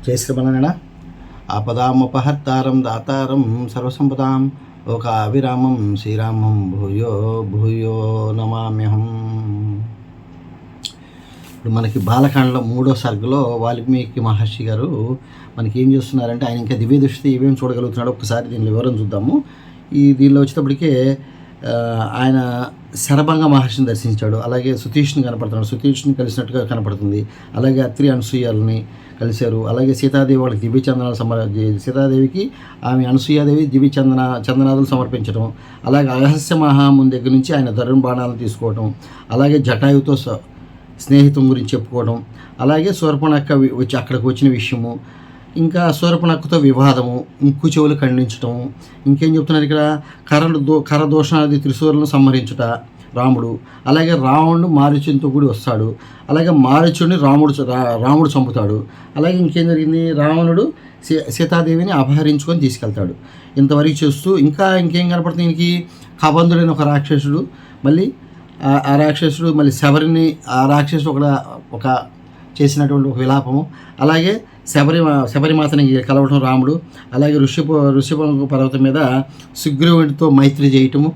జై శ్రీమన్నారాయణ. ఆపదామపహర్తారం దాతారం సర్వసంపదాం ఒక అవిరామం శ్రీరామం భూయో భూయో నమామ్యహం. ఇప్పుడు మనకి బాలకాండలో 3వ సర్గలో వాల్మీకి మహర్షి గారు మనకి ఏం చేస్తున్నారంటే, ఆయన ఇంకా దివ్య దృష్టి ఏమేమి చూడగలుగుతున్నాడో ఒకసారి దీని వివరం చూద్దాము. దీనిలో వచ్చేటప్పటికే ఆయన శరభంగ మహర్షిని దర్శించాడు, అలాగే సుతీష్ని కనపడుతున్నాడు, సుతీష్ని కలిసినట్టుగా కనపడుతుంది, అలాగే అత్రి అనసూయల్ని కలిశారు, అలాగే సీతాదేవి వాళ్ళకి దివ్య చందనాలు సీతాదేవికి ఆమె అనసూయాదేవి దివ్య చందనాదులు సమర్పించడం, అలాగే అగస్త్య మహాముని దగ్గర నుంచి ఆయన ధరుణ బాణాలను తీసుకోవడం, అలాగే జటాయుతో స్నేహితం గురించి చెప్పుకోవడం, అలాగే శూర్పణఖ వచ్చి అక్కడికి వచ్చిన విషయము, ఇంకా శూర్పణఖతో వివాదము, ముక్కు చెవులు ఖండించటము, ఇంకేం చెప్తున్నారు ఇక్కడ, కరదోషాది త్రిశూరులను సంహరించుట రాముడు, అలాగే రావణుడు మారీచునితో కూడి వస్తాడు, అలాగే మారీచుడిని రాముడు చంపుతాడు, అలాగే ఇంకేం జరిగింది, రావణుడు సీతాదేవిని అపహరించుకొని తీసుకెళ్తాడు. ఇంతవరకు చూస్తూ ఇంకేం కనపడుతుంది, దీనికి కబంధుడైన ఒక రాక్షసుడు, మళ్ళీ ఆ రాక్షసుడు మళ్ళీ శబరిని ఆ రాక్షసుడు ఒక చేసినటువంటి ఒక విలాపము, అలాగే శబరిమాతని కలవటం రాముడు, అలాగే ఋషిప పర్వతం మీద సుగ్రీవుడితో మైత్రి చేయటము,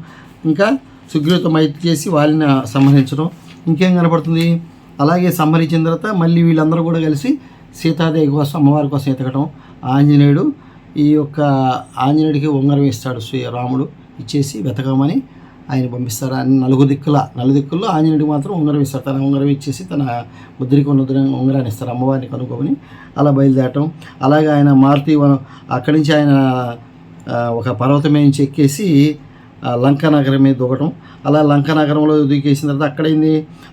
ఇంకా సుగ్రీవుడితో మైత్రి చేసి వాళ్ళని సంహరించడం. ఇంకేం కనపడుతుంది, అలాగే సంహరించిన తర్వాత మళ్ళీ వీళ్ళందరూ కూడా కలిసి సీతాదేవి కోసం అమ్మవారి కోసం ఎతకటం. ఆంజనేయుడు ఆంజనేయుడికి ఉంగరం ఇస్తాడు రాముడు, ఇచ్చేసి వెతకమని ఆయన పంపిస్తారు. నలుదిక్కుల్లో ఆంజనేయుడికి మాత్రం ఉంగరం ఇస్తారు, తన ఉంగరం ఇచ్చేసి తన ముద్రికి ఉంగరాన్ని ఇస్తారు, అమ్మవారిని కనుక్కోమని. అలా బయలుదేరటం. అలాగే ఆయన అక్కడి నుంచి ఆయన ఒక పర్వతం మీద నుంచి ఎక్కేసి లంకా నగరం మీద దూకటం. అలా లంకా నగరంలో దూకేసిన తర్వాత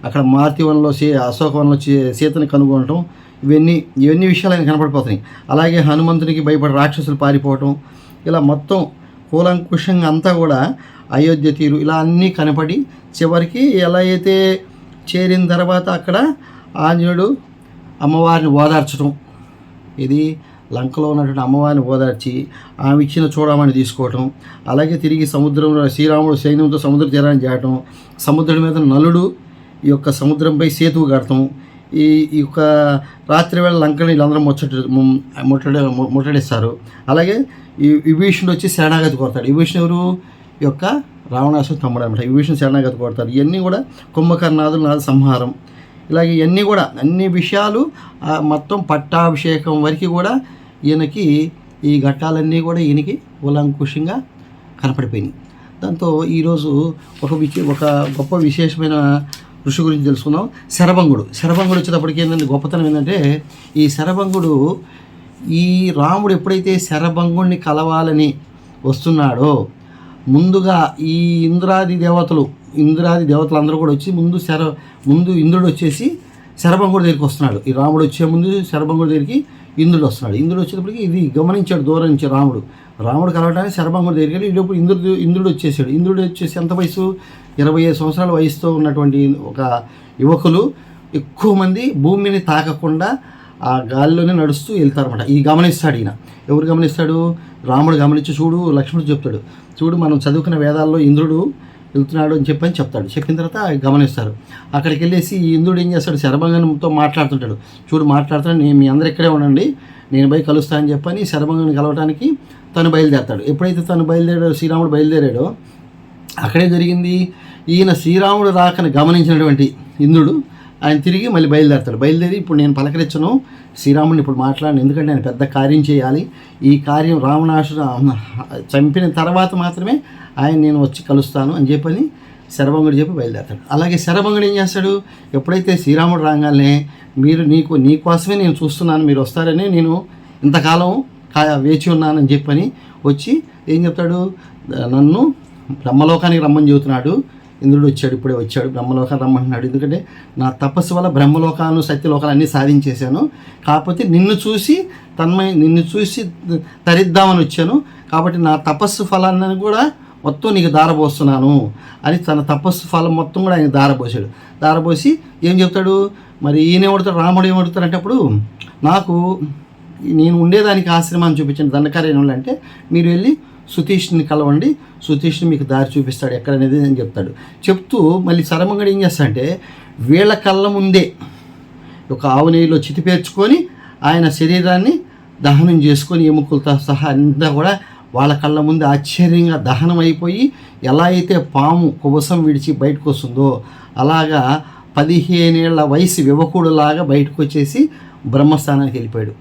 అక్కడ మారుతివనంలో అశోకవనంలో సీతని కనుగొనటం. ఇవన్నీ విషయాలు ఆయన కనపడిపోతున్నాయి. అలాగే హనుమంతునికి భయపడి రాక్షసులు పారిపోవటం. ఇలా మొత్తం కూలంకుషంగా అంతా కూడా అయోధ్య తీరు ఇలా అన్నీ కనపడి చివరికి ఎలా అయితే చేరిన తర్వాత అక్కడ ఆంజనేయుడు అమ్మవారిని ఓదార్చడం, ఇది లంకలో ఉన్నటువంటి అమ్మవారిని ఓదార్చి ఆమె ఇచ్చిన చూడమని తీసుకోవటం, అలాగే తిరిగి సముద్రంలో శ్రీరాముడు సైన్యంతో సముద్ర తీరాన్ని చేయటం, సముద్రం మీద నలుడు ఈ యొక్క సముద్రంపై సేతువు కడతాం. ఈ యొక్క రాత్రి వేళ లంకని వీళ్ళందరూ ముట్టడిస్తారు. అలాగే ఈ విభీషణుడు వచ్చి శరణాగతి కోరతాడు. విభీషణుడు ఎవరు, యొక్క రావణాసుడు తమ్ముడు అనమాట. విభీషణుడు శరణాగతి కోరతాడు. ఇవన్నీ కూడా కుంభకర్ణాదుల సంహారం. ఇలాగే ఇవన్నీ కూడా అన్ని విషయాలు మొత్తం పట్టాభిషేకం వరకు కూడా ఈయనకి ఈ ఘట్టాలన్నీ కూడా ఈయనకి కూలంకుషంగా కనపడిపోయినాయి. దాంతో ఈరోజు ఒక గొప్ప విశేషమైన ఋషి గురించి తెలుసుకుందాం. శరభంగుడు వచ్చేటప్పటికి ఏంటంటే గొప్పతనం ఏంటంటే, ఈ శరభంగుడు ఈ రాముడు ఎప్పుడైతే శరభంగుడిని కలవాలని వస్తున్నాడో ముందుగా ఈ ఇంద్రాది దేవతలు అందరూ కూడా వచ్చి ముందు ఇంద్రుడు వచ్చేసి శరభంగుడి దగ్గరికి వస్తున్నాడు. ఈ రాముడు వచ్చే ముందు శరభంగుడి దగ్గరికి ఇంద్రుడు వస్తున్నాడు. ఇంద్రుడు వచ్చేటప్పటికి ఇది గమనించాడు దూరం నుంచి రాముడు కలవడానికి శరభంగుడి దగ్గరికి వెళ్ళి ఈలోపు ఇంద్రుడు వచ్చేసాడు. ఇంద్రుడు వచ్చేసి ఎంత వయసు, 25 సంవత్సరాల వయసుతో ఉన్నటువంటి ఒక యువకులు ఎక్కువ మంది భూమిని తాకకుండా ఆ గాలిలోనే నడుస్తూ వెళ్తారన్నమాట. ఈ గమనిస్తాడు ఈయన. ఎవరు గమనిస్తాడు, రాముడు గమనించి చూడు, లక్ష్మణుడు చెప్తాడు, చూడు మనం చదువుకున్న వేదాల్లో ఇంద్రుడు వెళ్తున్నాడు అని చెప్తాడు. చెప్పిన తర్వాత గమనిస్తారు. అక్కడికి వెళ్ళేసి ఈ ఇంద్రుడు ఏం చేస్తాడు, శరభంగంతో మాట్లాడుతుంటాడు. చూడు మాట్లాడుతాడు, మీ అందరు ఇక్కడే ఉండండి, నేను పోయి కలుస్తా అని చెప్పని శరభంగని కలవడానికి తను బయలుదేరతాడు. ఎప్పుడైతే శ్రీరాముడు బయలుదేరాడో అక్కడే జరిగింది. ఈయన శ్రీరాముడు రాకని గమనించినటువంటి ఇంద్రుడు ఆయన తిరిగి మళ్ళీ బయలుదేరి ఇప్పుడు నేను పలకరించను శ్రీరాముడిని, ఇప్పుడు మాట్లాడను, ఎందుకంటే నేను పెద్ద కార్యం చేయాలి, ఈ కార్యం రావణాసుడు చంపిన తర్వాత మాత్రమే నేను వచ్చి కలుస్తాను అని చెప్పని శరభంగుడు చెప్పి బయలుదేరతాడు. అలాగే శరభంగుడు ఏం చేస్తాడు, ఎప్పుడైతే శ్రీరాముడు రాగానే నీ కోసమే నేను చూస్తున్నాను, మీరు వస్తారని నేను ఇంతకాలం వేచి ఉన్నానని చెప్పని వచ్చి ఏం చెప్తాడు, నన్ను బ్రహ్మలోకానికి రమ్మని చెబుతున్నాడు. ఇంద్రుడు ఇప్పుడే వచ్చాడు, బ్రహ్మలోకాన్ని రమ్మంటున్నాడు. ఎందుకంటే నా తపస్సు వల్ల బ్రహ్మలోకాలు సత్యలోకాలు అన్నీ సాధించేశాను, కాకపోతే నిన్ను చూసి తరిద్దామని వచ్చాను, కాబట్టి నా తపస్సు ఫలాన్ని కూడా మొత్తం నీకు దారపోస్తున్నాను అని తన తపస్సు ఫలం మొత్తం కూడా ఆయన దారపోసి ఏం చెప్తాడు, మరి ఈయన ఏమడుతాడు, రాముడు ఏమడుతాడంటే, అప్పుడు నేను ఉండేదానికి ఆశ్రమాన్ని చూపించిన దండకార్యం అంటే మీరు వెళ్ళి సుతీష్ని కలవండి, సుతీష్ని మీకు దారి చూపిస్తాడు ఎక్కడనేది అని చెప్తూ మళ్ళీ శరభంగుడు ఏం చేస్తాడంటే, వీళ్ళ కళ్ళ ముందే ఒక ఆవు నెయ్యిలో చితిపేర్చుకొని ఆయన శరీరాన్ని దహనం చేసుకొని ఎముకలతో సహా అంతా కూడా వాళ్ళ కళ్ళ ముందు ఆశ్చర్యంగా దహనం అయిపోయి ఎలా అయితే పాము కుబసం విడిచి బయటకు వస్తుందో అలాగా 15 ఏళ్ల వయసు యువకుడులాగా బయటకు వచ్చేసి బ్రహ్మస్థానానికి వెళ్ళిపోయాడు,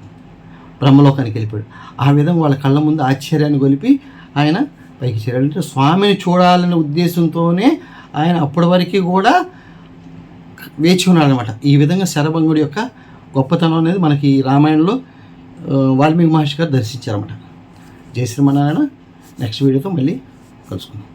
బ్రహ్మలోకానికి వెళ్ళిపోయాడు. ఆ విధంగా వాళ్ళ కళ్ళ ముందు ఆశ్చర్యాన్ని గొలిపి ఆయన పైకి చేరాడు. అంటే స్వామిని చూడాలనే ఉద్దేశంతోనే ఆయన అప్పటి వరకు కూడా వేచి ఉన్నాడు అనమాట. ఈ విధంగా శరభంగుడి యొక్క గొప్పతనం అనేది మనకి రామాయణంలో వాల్మీకి మహర్షి గారు దర్శించారన్నమాట. జై శ్రీమన్నారాయణ. నెక్స్ట్ వీడియోతో మళ్ళీ కలుసుకుందాం.